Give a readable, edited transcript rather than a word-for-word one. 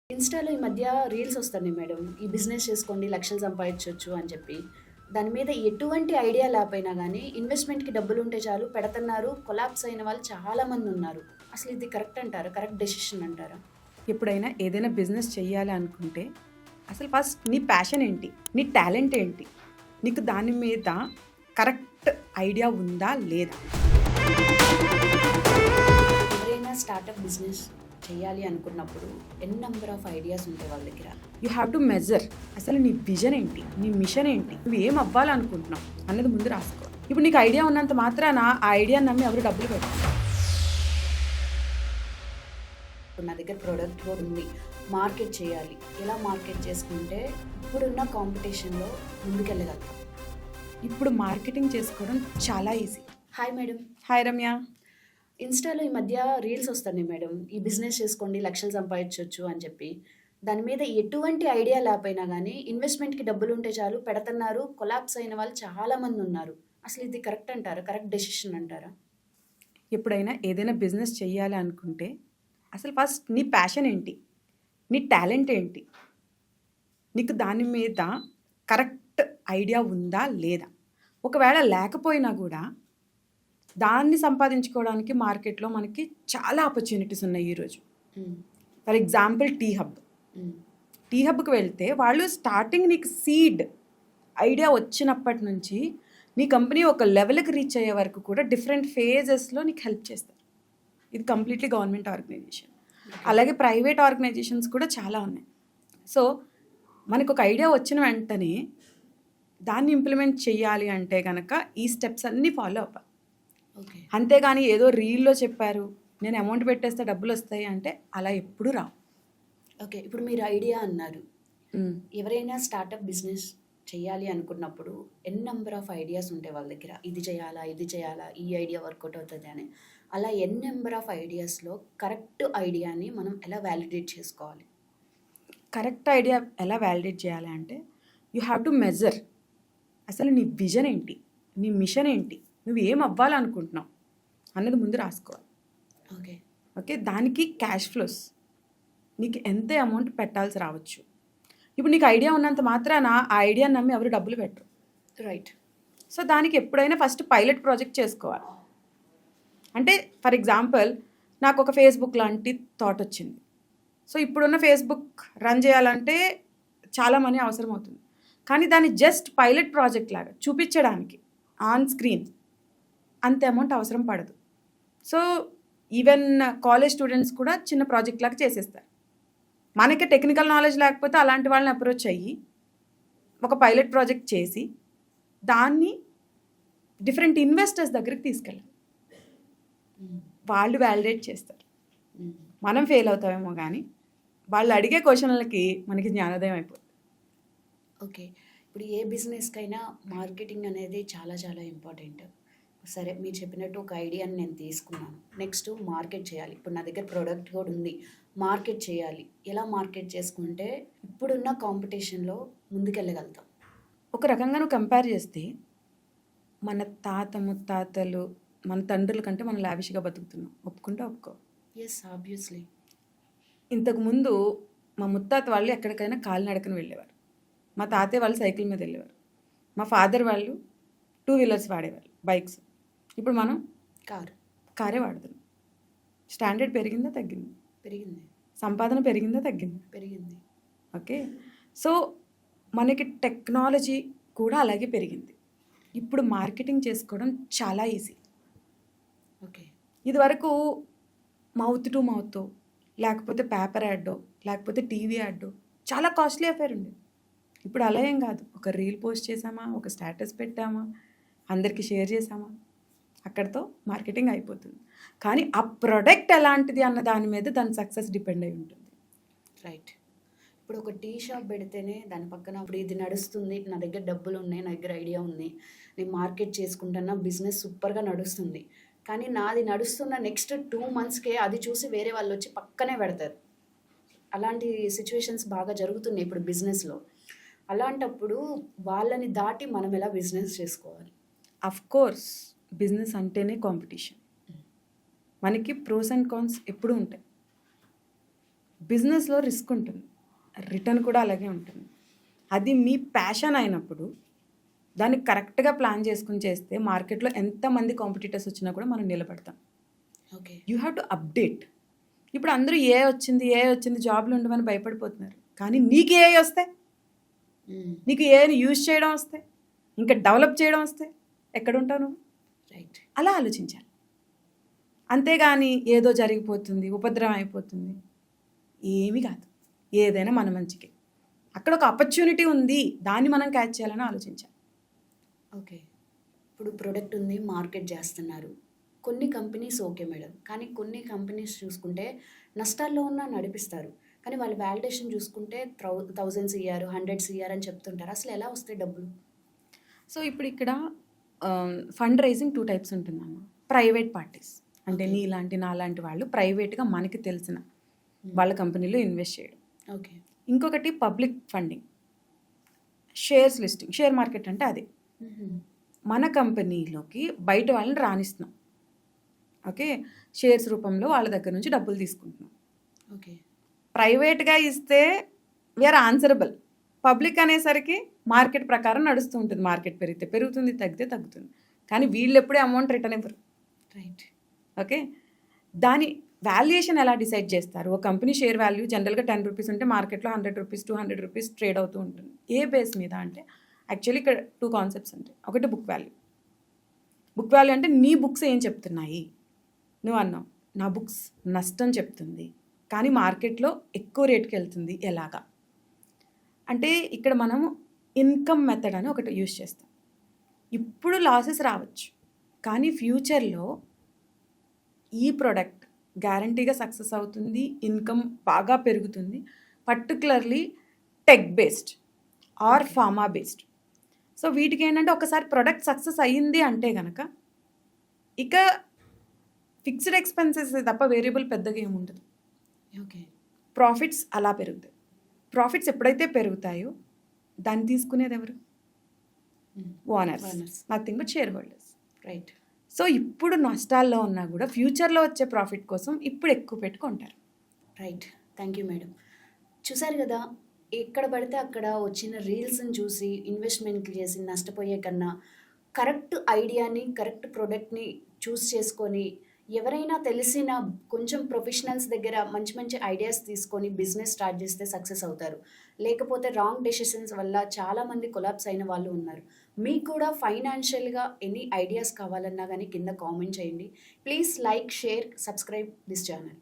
ఇన్‌స్టాలో ఈ మధ్య రీల్స్ వస్తున్నాయి మేడం. ఈ బిజినెస్ చేసుకోండి లక్షలు సంపాదించొచ్చు అని చెప్పి. దాని మీద ఎటువంటి ఐడియా లేకపోయినా గానీ, ఇన్వెస్ట్‌మెంట్‌కి డబ్బులుంటే చాలు పెడుతున్నారు. కొలాప్స్ అయిన వాళ్ళు చాలా మందున్నారు. అసలు ఇది కరెక్ట్ అంటారా? కరెక్ట్ డెసిషన్ అంటారా? ఎప్పుడైనా ఏదైనా బిజినెస్ చెయ్యాలి అనుకుంటే అసలు ఫస్ట్ నీ ప్యాషన్ ఏంటి? నీ టాలెంట్ ఏంటి? నీకు దాని మీద కరెక్ట్ ఐడియా ఉందా? లేదా? ఎవరైనా స్టార్టప్ బిజినెస్ చేయాలి అనుకున్నప్పుడు నంబర్ ఆఫ్ ఐడియాస్ ఉంటాయి వాళ్ళ దగ్గర. You have to measure. అసలు నీ విజన్ ఏంటి? నీ మిషన్ ఏంటి? నువ్వు ఏం అవ్వాలనుకుంటున్నావు అన్నది ముందు రాసుకో. ఇప్పుడు నీకు ఐడియా ఉన్నంత మాత్రాన ఆ ఐడియాని నమ్మి ఎవరు డబ్బులు పెట్టరు. ఇప్పుడు నా దగ్గర ప్రోడక్ట్ కూడా ఉంది. మార్కెట్ చేయాలి. ఎలా మార్కెట్ చేసుకుంటే ఇప్పుడున్న కాంపిటీషన్‌లో ముందుకెళ్ళగలుగుతాం. ఇప్పుడు మార్కెటింగ్ చేసుకోవడం చాలా easy. Hi madam. Hi Ramya. ఇన్‌స్టాలో ఈ మధ్య రీల్స్ వస్తున్నాయి మేడం. ఈ బిజినెస్ చేసుకోండి లక్షలు సంపాదించొచ్చు అని చెప్పి. దాని మీద ఎటువంటి ఐడియా లేకపోయినా గానీ, ఇన్వెస్ట్‌మెంట్‌కి డబ్బులుంటే చాలు పెడుతున్నారు. కొలాప్స్ అయిన వాళ్ళు చాలా మందున్నారు. అసలు ఇది కరెక్ట్ అంటారా? కరెక్ట్ డెసిషన్ అంటారా? ఎప్పుడైనా ఏదైనా బిజినెస్ చెయ్యాలి అనుకుంటే అసలు ఫస్ట్ నీ ప్యాషన్ ఏంటి? నీ టాలెంట్ ఏంటి? నీకు దాని మీద కరెక్ట్ ఐడియా ఉందా? లేదా? ఒకవేళ లేకపోయినా కూడా దాన్ని సంపాదించుకోవడానికి మార్కెట్లో మనకి చాలా ఆపర్చునిటీస్ ఉన్నాయి ఈరోజు. For example T hub. T హబ్కి వెళ్తే వాళ్ళు స్టార్టింగ్ నీకు సీడ్ ఐడియా వచ్చినప్పటి నుంచి నీ కంపెనీ ఒక లెవెల్కి రీచ్ అయ్యే వరకు కూడా డిఫరెంట్ ఫేజెస్లో నీకు హెల్ప్ చేస్తారు. ఇది కంప్లీట్లీ గవర్నమెంట్ ఆర్గనైజేషన్. అలాగే ప్రైవేట్ ఆర్గనైజేషన్స్ కూడా చాలా ఉన్నాయి. సో మనకు ఒక ఐడియా వచ్చిన వెంటనే దాన్ని ఇంప్లిమెంట్ చేయాలి అంటే కనుక ఈ స్టెప్స్ అన్నీ ఫాలో అవ్వాలి. ఓకే. అంతేగాని ఏదో రీల్లో చెప్పారు నేను అమౌంట్ పెట్టేస్తే డబ్బులు వస్తాయి అంటే అలా ఎప్పుడు రావు. ఓకే. ఇప్పుడు మీరు ఐడియా అన్నారు. ఎవరైనా స్టార్టప్ బిజినెస్ చేయాలి అనుకున్నప్పుడు నంబర్ ఆఫ్ ఐడియాస్ ఉంటాయి వాళ్ళ దగ్గర. ఇది చేయాలా? ఇది చేయాలా? ఈ ఐడియా వర్కౌట్ అవుతది అని. అలా నంబర్ ఆఫ్ ఐడియాస్‌లో కరెక్ట్ ఐడియాని మనం ఎలా వాలిడేట్ చేసుకోవాలి? కరెక్ట్ ఐడియా ఎలా వాలిడేట్ చేయాలి అంటే యూ హ్యావ్ టు మెజర్. అసలు నీ విజన్ ఏంటి? నీ మిషన్ ఏంటి? నువ్వు ఏం అవ్వాలనుకుంటున్నావు అన్నది ముందు రాసుకోవాలి. ఓకే. ఓకే. దానికి క్యాష్ ఫ్లోస్ నీకు ఎంత అమౌంట్ పెట్టాల్సి రావచ్చు. ఇప్పుడు నీకు ఐడియా ఉన్నంత మాత్రాన ఆ ఐడియాని నమ్మి ఎవరు డబ్బులు పెట్టరు. రైట్. సో దానికి ఎప్పుడైనా ఫస్ట్ పైలట్ ప్రాజెక్ట్ చేసుకోవాలి. అంటే ఫర్ ఎగ్జాంపుల్ నాకు ఒక ఫేస్బుక్ లాంటి థాట్ వచ్చింది. సో ఇప్పుడున్న ఫేస్బుక్ రన్ చేయాలంటే చాలా మనీ అవసరం అవుతుంది. కానీ దాన్ని జస్ట్ పైలట్ ప్రాజెక్ట్ లాగా చూపించడానికి ఆన్ స్క్రీన్ అంత అమౌంట్ అవసరం పడదు. సో ఈవెన్ కాలేజ్ స్టూడెంట్స్ కూడా చిన్న ప్రాజెక్ట్ లాగా చేసేస్తారు. మనకి టెక్నికల్ నాలెడ్జ్ లేకపోతే అలాంటి వాళ్ళని అప్రోచ్ అయ్యి ఒక పైలట్ ప్రాజెక్ట్ చేసి దాన్ని డిఫరెంట్ ఇన్వెస్టర్స్ దగ్గరికి తీసుకెళ్ళాలి. వాళ్ళు వ్యాలిడేట్ చేస్తారు. మనం ఫెయిల్ అవుతామేమో కానీ వాళ్ళు అడిగే క్వశ్చన్లకి మనకి జ్ఞానోదయం అయిపోతుంది. ఓకే. ఇప్పుడు ఏ బిజినెస్‌కైనా మార్కెటింగ్ అనేది చాలా చాలా ఇంపార్టెంట్. సరే మీరు చెప్పినట్టు ఒక ఐడియాని నేను తీసుకున్నాను. నెక్స్ట్ మార్కెట్ చేయాలి. ఇప్పుడు నా దగ్గర ప్రోడక్ట్ కూడా ఉంది. మార్కెట్ చేయాలి. ఎలా మార్కెట్ చేసుకుంటే ఇప్పుడున్న కాంపిటీషన్‌లో ముందుకెళ్ళగలుగుతాం? ఒక రకంగా నువ్వు కంపేర్ చేస్తే మన తాత ముత్తాతలు మన తండ్రుల కంటే మనం లావిష్గా బతుకుతున్నాం. ఒప్పుకుంటే ఒప్పుకో. యెస్. ఆబ్వియస్లీ. ఇంతకుముందు మా ముత్తాత వాళ్ళు ఎక్కడికైనా కాలినడకన వెళ్ళేవారు. మా తాతయ్య వాళ్ళు సైకిల్ మీద వెళ్ళేవారు. మా ఫాదర్ వాళ్ళు 2 వీలర్స్ వాడేవారు, బైక్స్. ఇప్పుడు మనం కారే వాడుతున్నాం. స్టాండర్డ్ పెరిగిందా? తగ్గింది? పెరిగింది. సంపాదన పెరిగిందా? తగ్గింది? పెరిగింది. ఓకే. సో మనకి టెక్నాలజీ కూడా అలాగే పెరిగింది. ఇప్పుడు మార్కెటింగ్ చేసుకోవడం చాలా ఈజీ. ఓకే. ఇదివరకు మౌత్ టు మౌత్ లేకపోతే పేపర్ యాడో లేకపోతే టీవీ యాడో చాలా కాస్ట్లీ అఫేర్ ఉండేది. ఇప్పుడు అలా ఏం కాదు. ఒక రీల్ పోస్ట్ చేసామా, ఒక స్టేటస్ పెట్టామా, అందరికీ షేర్ చేసామా, అక్కడితో మార్కెటింగ్ అయిపోతుంది. కానీ ఆ ప్రొడక్ట్ ఎలాంటిది అన్న దాని మీద దాని సక్సెస్ డిపెండ్ అయి ఉంటుంది. రైట్. ఇప్పుడు ఒక టీ షాప్ పెడితేనే దాని పక్కన ఇప్పుడు ఇది నడుస్తుంది, నా దగ్గర డబ్బులు ఉన్నాయి, నా దగ్గర ఐడియా ఉంది, నేను మార్కెట్ చేసుకుంటున్నా, బిజినెస్ సూపర్గా నడుస్తుంది. కానీ నాది నడుస్తున్న నెక్స్ట్ 2 మంత్స్‌కే అది చూసి వేరే వాళ్ళు వచ్చి పక్కనే పెడతారు. అలాంటి సిచ్యువేషన్స్ బాగా జరుగుతున్నాయి ఇప్పుడు బిజినెస్‌లో. అలాంటప్పుడు వాళ్ళని దాటి మనం ఎలా బిజినెస్ చేసుకోవాలి? అఫ్ కోర్స్ బిజినెస్ అంటేనే కాంపిటీషన్. మనకి ప్రోస్ అండ్ కాన్స్ ఎప్పుడూ ఉంటాయి. బిజినెస్లో రిస్క్ ఉంటుంది, రిటర్న్ కూడా అలాగే ఉంటుంది. అది మీ ప్యాషన్ అయినప్పుడు దాన్ని కరెక్ట్గా ప్లాన్ చేసుకుని చేస్తే మార్కెట్లో ఎంతమంది కాంపిటీటర్స్ వచ్చినా కూడా మనం నిలబడతాం. Okay. You have to update. ఇప్పుడు అందరూ ఏ వచ్చింది జాబ్లు ఉండవని భయపడిపోతున్నారు. కానీ నీకు ఏ వస్తే, నీకు ఏని యూజ్ చేయడం వస్తే, ఇంకా డెవలప్ చేయడం వస్తే ఎక్కడ ఉంటావు నువ్వు? రైట్. అలా ఆలోచించాలి. అంతేగాని ఏదో జరిగిపోతుంది, ఉపద్రవం అయిపోతుంది, ఏమీ కాదు. ఏదైనా మన మంచికి. అక్కడ ఒక ఆపర్చునిటీ ఉంది, దాన్ని మనం క్యాచ్ చేయాలని ఆలోచించాలి. ఓకే. ఇప్పుడు ప్రొడక్ట్ ఉంది, మార్కెట్ చేస్తున్నారు. కొన్ని కంపెనీస్ ఓకే మేడం, కానీ కొన్ని కంపెనీస్ చూసుకుంటే నష్టాల్లో ఉన్న నడిపిస్తారు. కానీ వాళ్ళు వాలిడేషన్ చూసుకుంటే థౌజండ్స్ ఇయ్యారు, హండ్రెడ్స్ ఇయ్యారు అని చెప్తుంటారు. అసలు ఎలా వస్తాయి డబ్బులు? సో ఇప్పుడు ఇక్కడ ఫండ్ రైజింగ్ 2 టైప్స్ ఉంటుందమ్మా. ప్రైవేట్ పార్టీస్ అంటే Okay. నీలాంటి నాలాంటి వాళ్ళు ప్రైవేట్గా మనకి తెలిసిన వాళ్ళ కంపెనీలో ఇన్వెస్ట్ చేయడం. ఓకే. ఇంకొకటి public funding, shares listing. Share market అంటే అదే. మన కంపెనీలోకి బయట వాళ్ళని రానిస్తున్నాం. ఓకే, షేర్స్ రూపంలో వాళ్ళ దగ్గర నుంచి డబ్బులు తీసుకుంటున్నాం. ఓకే. ప్రైవేట్గా ఇస్తే వీఆర్ ఆన్సరబుల్. పబ్లిక్ అనేసరికి మార్కెట్ ప్రకారం నడుస్తూ ఉంటుంది. మార్కెట్ పెరిగితే పెరుగుతుంది, తగ్గితే తగ్గుతుంది. కానీ వీళ్ళు ఎప్పుడే అమౌంట్ రిటర్న్ ఇవ్వరు. రైట్. ఓకే, దాని వాల్యుయేషన్ ఎలా డిసైడ్ చేస్తారు? ఒక కంపెనీ షేర్ వాల్యూ జనరల్గా 10 రూపీస్ ఉంటే మార్కెట్లో 100 రూపీస్ 200 రూపీస్ ట్రేడ్ అవుతూ ఉంటుంది. ఏ బేస్ మీద అంటే యాక్చువల్లీ ఇక్కడ 2 కాన్సెప్ట్స్ ఉంటాయి. ఒకటి బుక్ వాల్యూ. బుక్ వాల్యూ అంటే నీ బుక్స్ ఏం చెప్తున్నాయి? నువ్వు అన్నావు నా బుక్స్ నష్టం చెప్తుంది, కానీ మార్కెట్లో ఎక్కువ రేట్కి వెళ్తుంది, ఎలాగా అంటే ఇక్కడ మనము ఇన్కమ్ మెథడ్ అని ఒకటి యూజ్ చేస్తాం. ఇప్పుడు లాసెస్ రావచ్చు, కానీ ఫ్యూచర్లో ఈ ప్రోడక్ట్ గ్యారంటీగా సక్సెస్ అవుతుంది, ఇన్కమ్ బాగా పెరుగుతుంది. Particularly tech based or pharma based. So వీటికి ఏంటంటే ఒకసారి ప్రోడక్ట్ సక్సెస్ అయ్యింది అంటే కనుక ఇక ఫిక్స్డ్ ఎక్స్పెన్సెస్ తప్ప వేరియబుల్ పెద్దగా ఏముండదు. ఓకే. ప్రాఫిట్స్ అలా పెరుగుతాయి. ప్రాఫిట్స్ ఎప్పుడైతే పెరుగుతాయో దాన్ని తీసుకునేది ఎవరు? Owners, nothing but share holders. Right. So ఇప్పుడు నష్టాల్లో ఉన్నా కూడా ఫ్యూచర్లో వచ్చే ప్రాఫిట్ కోసం ఇప్పుడు ఎక్కువ పెట్టుకుంటారు. రైట్. Thank you madam. చూసారు కదా, ఎక్కడ పడితే అక్కడ వచ్చిన రీల్స్ని చూసి ఇన్వెస్ట్మెంట్ చేసి నష్టపోయే కన్నా కరెక్ట్ ఐడియాని, కరెక్ట్ ప్రోడక్ట్ని చూస్ చేసుకొని ఎవరైనా తెలిసిన కొంచెం ప్రొఫెషనల్స్ దగ్గర మంచి మంచి ఐడియాస్ తీసుకొని బిజినెస్ స్టార్ట్ చేస్తే సక్సెస్ అవుతారు. లేకపోతే రాంగ్ డెసిషన్స్ వల్ల చాలామంది కొలాప్స్ అయిన వాళ్ళు ఉన్నారు. మీకు కూడా ఫైనాన్షియల్గా ఎనీ ఐడియాస్ కావాలన్నా కానీ కింద కామెంట్ చేయండి. Please like, share, subscribe this channel.